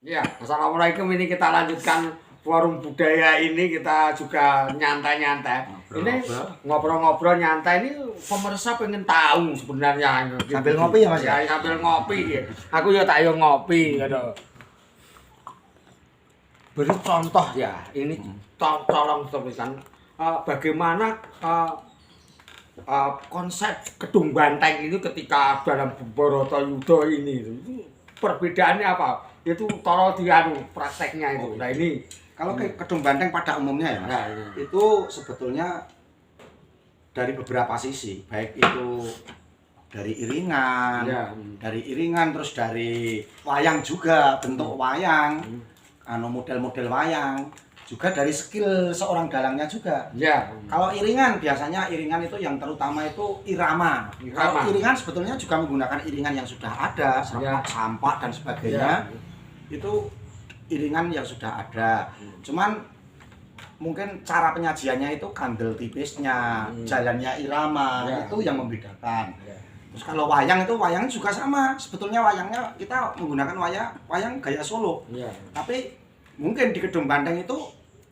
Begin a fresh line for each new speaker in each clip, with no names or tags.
Ya, assalamualaikum. Ini kita lanjutkan forum budaya ini, kita juga nyantai-nyantai. Ini ngobrol-ngobrol nyantai ini pemirsa pengen tahu sebenarnya.
Sambil ngopi ya Mas ya?
Sambil ngopi. Aku ya tak yo ngopi gitu. Beri contoh ya. Ini tolong tulisan bagaimana konsep Kedung Banteng itu ketika dalam Bharatayuddha ini. Perbedaannya apa? Itu tolong prakteknya itu. Nah ini
kalau Kedung Banteng pada umumnya ya Mas,
nah,
itu sebetulnya dari beberapa sisi, baik itu dari iringan, terus dari wayang juga, bentuk wayang, model-model wayang, juga dari skill seorang dalangnya juga.
Ya.
Kalau iringan biasanya iringan itu yang terutama itu irama. Kalau iringan sebetulnya juga menggunakan iringan yang sudah ada, sampak dan sebagainya. Itu iringan yang sudah ada. Cuman mungkin cara penyajiannya itu kandel tipisnya, jalannya irama, itu yang membedakan. Terus kalau wayang itu wayang juga sama. Sebetulnya wayangnya kita menggunakan wayang gaya Solo. Tapi mungkin di Kedung Banteng itu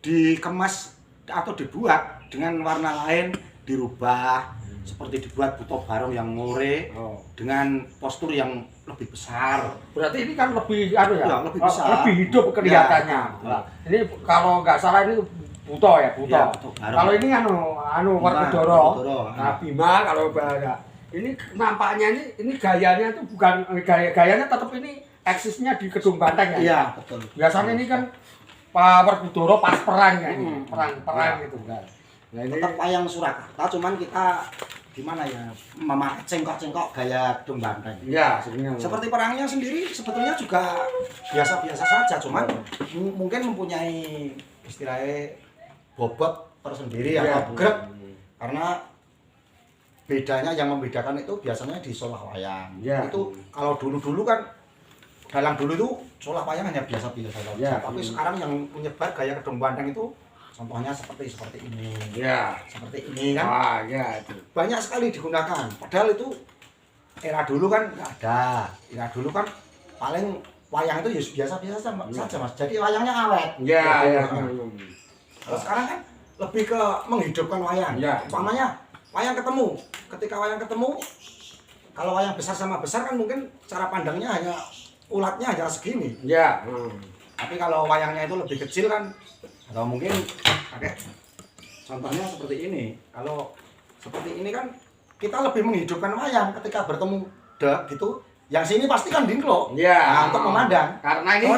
dikemas atau dibuat dengan warna lain, dirubah seperti dibuat buto barong yang ngore dengan postur yang lebih besar.
Berarti ini kan lebih
lebih besar,
lebih hidup kelihatannya.
Ya,
ini kalau nggak salah ini buto ya, buto.
Ya,
kalau ini Werkudara. Nah, Bima kalau bahasa. Ini nampaknya ini gayanya itu bukan gayanya tetap ini eksisnya di Kedung Banteng ya.
Iya, betul.
Biasanya ini kan Pak Werkudara pas perang ya ini, perang gitu kan.
Nah, ini tetap wayang Surakarta, cuman kita gimana ya, memakai cengkok-cengkok gaya Kedung Banteng.
Iya, sebenarnya.
Seperti perangnya sendiri sebetulnya juga biasa-biasa saja, cuman mungkin mempunyai istilahnya bobot tersendiri atau grek, karena bedanya yang membedakan itu biasanya di solah wayang. Itu kalau dulu-dulu kan dalang dulu itu solah wayang hanya biasa-biasa saja. Tapi sekarang yang menyebar gaya Kedung Banteng itu contohnya seperti ini. Seperti ini kan.
Itu.
Banyak sekali digunakan. Padahal itu era dulu kan nggak ada. Era dulu kan paling wayang itu ya biasa-biasa saja Mas. Jadi wayangnya awet. Kalau sekarang kan lebih ke menghidupkan wayang. Umpamanya wayang ketemu. Ketika wayang ketemu, kalau wayang besar sama besar kan mungkin cara pandangnya hanya ulatnya hanya segini. Tapi kalau wayangnya itu lebih kecil kan, atau mungkin pakai contohnya seperti ini. Kalau seperti ini kan kita lebih menghidupkan wayang ketika bertemu gitu. Yang sini pasti kan dingklok. Untuk memandang.
Karena ini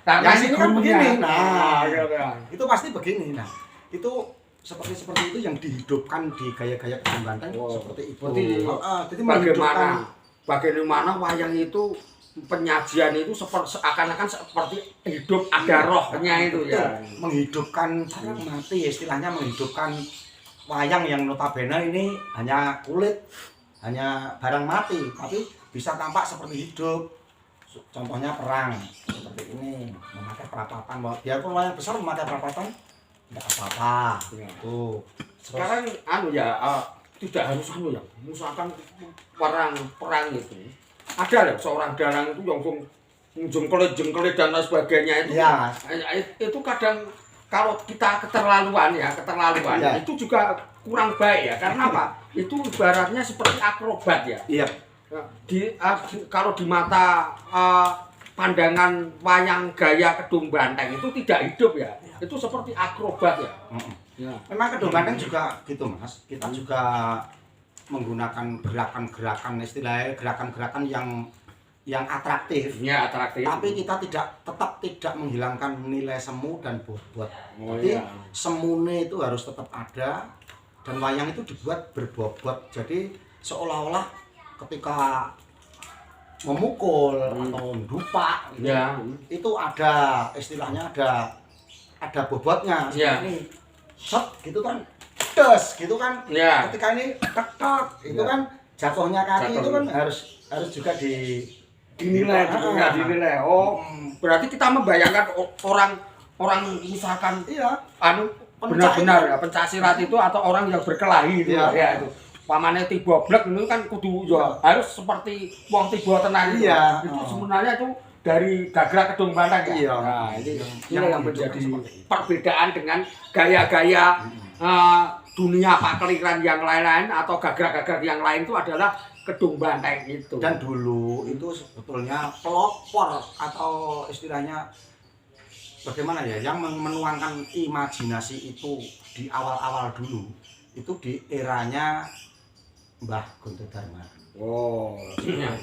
yang sini kan begini.
Nah,
itu pasti begini. Nah, itu seperti itu yang dihidupkan di gaya-gaya Kedung Banteng seperti itu.
Jadi bagaimana wayang itu penyajian itu seakan-akan seperti hidup, ada rohnya itu ya.
Menghidupkan barang mati, istilahnya menghidupkan wayang yang notabene ini hanya kulit, hanya barang mati, tapi bisa tampak seperti hidup. Contohnya perang seperti ini, memakai perapatan. Biarpun wayang besar memakai perapatan tidak apa-apa. Tuh.
Sekarang tidak harus ya. Misalkan perang itu. Ada seorang dalang itu yang jengkelit dan lain sebagainya itu. Itu kadang kalau kita keterlaluan itu juga kurang baik ya. Karena apa? Itu ibaratnya seperti akrobat ya. Kalau di mata pandangan wayang gaya Kedung Banteng itu tidak hidup ya. Itu seperti akrobat ya.
Memang Kedung Banteng juga gitu Mas. Kita juga menggunakan gerakan-gerakan istilahnya gerakan-gerakan yang atraktif. Tapi kita tetap tidak menghilangkan nilai semu dan bobot. Jadi semune itu harus tetap ada dan wayang itu dibuat berbobot. Jadi seolah-olah ketika memukul atau mendupak itu ada istilahnya ada bobotnya seperti ini. Set gitu kan. Gitu kan, ketika ini ketok, itu kan jatuhnya kaki itu kan harus juga dinilai.
Berarti kita membayangkan orang misalkan benar-benar ya pencak silat itu atau orang yang berkelahi itu itu. Pamane tiba blek itu kan kudu harus seperti wong tiba tenan itu. Itu sebenarnya itu dari Gagrak Kedung Banteng ya.
Iya.
Nah, ini yang menjadi perbedaan dengan gaya-gaya dunia pakliran yang lain-lain atau gagrak-gagrak yang lain itu adalah Kedung Banteng itu.
Dan dulu itu sebetulnya pelopor atau istilahnya bagaimana ya, yang menuangkan imajinasi itu di awal-awal dulu itu di eranya Mbah Gonto Dharma.
Oh,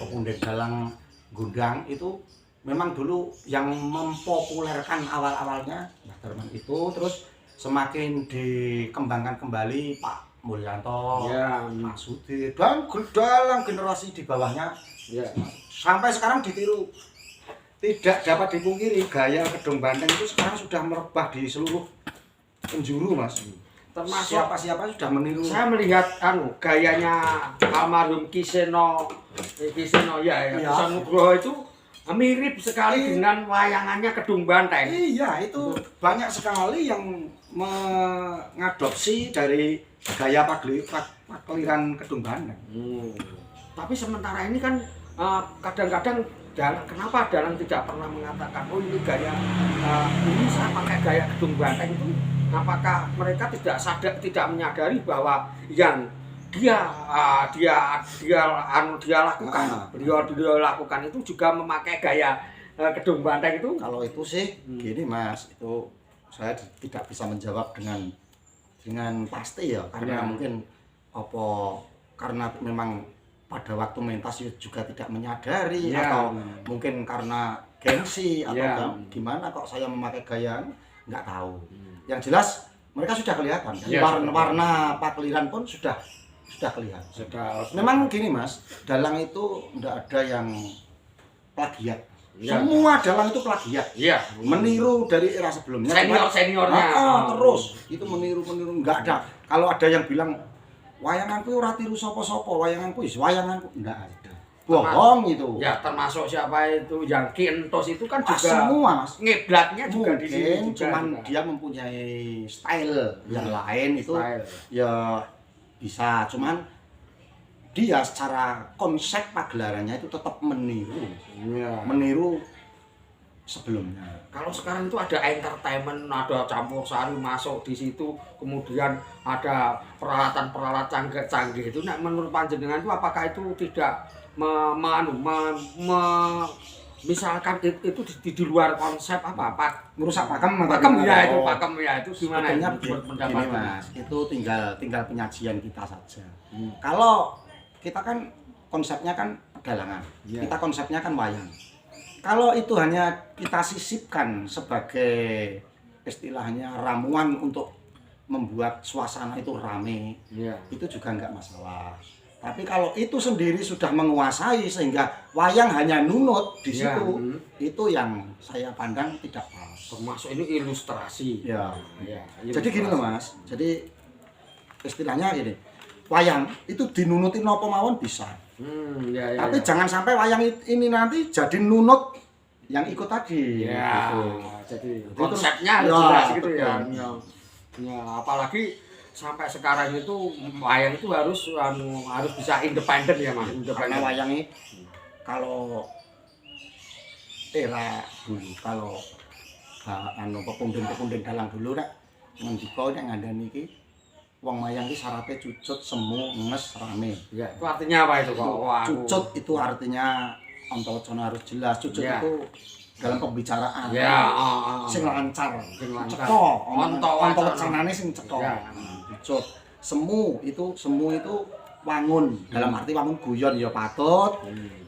Pepundet Dalang Gondang itu memang dulu yang mempopulerkan awal-awalnya Mbah Darman itu, terus semakin dikembangkan kembali Pak Mulyanto,
ya,
Pak Sudi, dan dalam generasi di bawahnya
ya, sampai
sekarang ditiru. Tidak dapat dipungkiri gaya Kedung Banteng itu sekarang sudah merebah di seluruh penjuru, Mas. Termasuk siapa-siapa sudah meniru.
Saya melihat gayanya almarhum Kiseno ya. Nugroho itu mirip sekali dengan wayangannya Kedung Banteng.
Iya, itu banyak sekali yang mengadopsi dari gaya pakliran Kedung Banteng.
Tapi sementara ini kan kadang-kadang kenapa Dalang tidak pernah mengatakan oh ini gaya ini saya pakai gaya Kedung Banteng itu? Apakah mereka tidak menyadari bahwa yang dia lakukan itu juga memakai gaya Kedung Banteng itu?
Kalau itu sih gini Mas, itu saya tidak bisa menjawab dengan pasti ya, karena mungkin karena memang pada waktu mentas juga tidak menyadari atau mungkin karena gengsi atau gimana kok saya memakai gaya, nggak tahu. Yang jelas mereka sudah kelihatan, warna pakliran pun sudah kelihatan. Memang gini Mas, dalang itu enggak ada yang plagiat. Semua dalang itu plagiat. Meniru dari era sebelumnya.
Seniornya.
Terus itu meniru enggak ada. Kalau ada yang bilang wayanganku ora tiru sapa-sapa, wayanganku wayanganku, enggak ada. Bohong itu.
Ya termasuk siapa itu yang Ki Entos itu kan juga
semua Mas.
Ngiblatnya juga di sini.
Cuman dia mempunyai style yang lain itu ya bisa, cuman dia secara konsep pagelarannya itu tetap meniru sebelumnya.
Kalau sekarang itu ada entertainment, ada campur sari masuk di situ, kemudian ada peralatan canggih itu. Nah, menurut panjenengan itu apakah itu tidak misalkan itu di luar konsep apa
merusak pakem
ya itu gimana
gini Mas, itu tinggal penyajian kita saja. Kalau kita kan konsepnya kan pedalangan, kita konsepnya kan wayang. Kalau itu hanya kita sisipkan sebagai istilahnya ramuan untuk membuat suasana itu rame, itu juga enggak masalah. Tapi kalau itu sendiri sudah menguasai sehingga wayang hanya nunut di situ, itu yang saya pandang tidak pas.
Termasuk ini ilustrasi.
Jadi gini loh Mas, jadi istilahnya gini, wayang itu dinunutin apa mawon bisa. Tapi jangan sampai wayang ini nanti jadi nunut yang ikut tadi.
Jadi konsepnya harus jelas gitu ya. Apalagi sampai sekarang itu wayang itu harus bisa independen ya Mas.
Karena wayang ini kalau era dulu, kalau pepundet dalang dulu nek ngendika nek ngandani iki wong wayang iki syaratnya cucut, semu, nges, rame.
Itu artinya apa itu kok?
Cucut itu artinya antawacana harus jelas. Cucut itu dalam pembicaraan. Sing lancar. Ceko, antawacanane sing ceko. Cucut. Semu itu wangun. Dalam arti wangun guyon ya patut.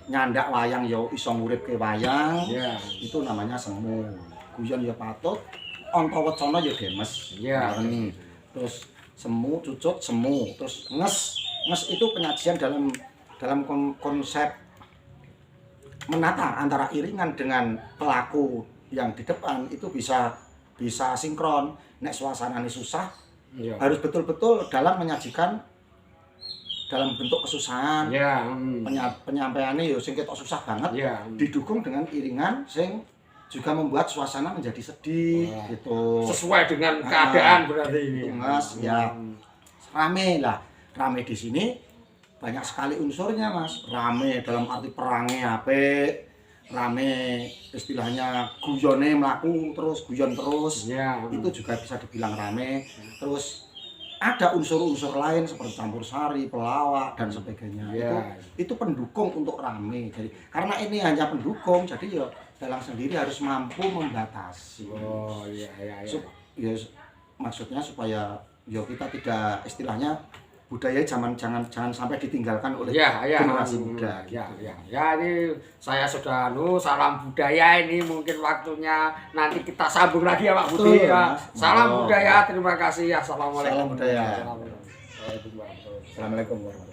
Nyandak wayang ya iso nguripke wayang. Itu namanya semu. Guyon ya patut. Antawacana ya demes. Terus semu, cucut, semu. Terus nges itu penyajian dalam konsep menata antara iringan dengan pelaku yang di depan itu bisa sinkron. Nek suasananya susah, harus betul-betul dalam menyajikan dalam bentuk kesusahan. Penyampaiannya yo sing ketok susah banget, didukung dengan iringan sing juga membuat suasana menjadi sedih gitu.
Sesuai dengan keadaan berarti ini.
Mas, rame lah. Rame di sini banyak sekali unsurnya Mas. Rame dalam arti perangnya apik, rame, istilahnya guyone mlaku terus guyon terus.
Ya.
Itu juga bisa dibilang rame. Terus ada unsur-unsur lain seperti campur sari, pelawak dan sebagainya.
Ya.
Itu pendukung untuk rame. Jadi karena ini hanya pendukung, jadi ya dalang sendiri harus mampu membatasi.
Oh iya iya iya.
Ya maksudnya supaya ya kita tidak istilahnya budaya jangan sampai ditinggalkan oleh generasi muda.
Ya, ya, ya, ini saya sudah salam budaya ini mungkin waktunya nanti kita sambung lagi ya Pak Budi ya. Salam budaya, terima kasih. Assalamualaikum.
Salam budaya.
Assalamualaikum warahmatullahi wabarakatuh.
Assalamualaikum warahmatullahi wabarakatuh.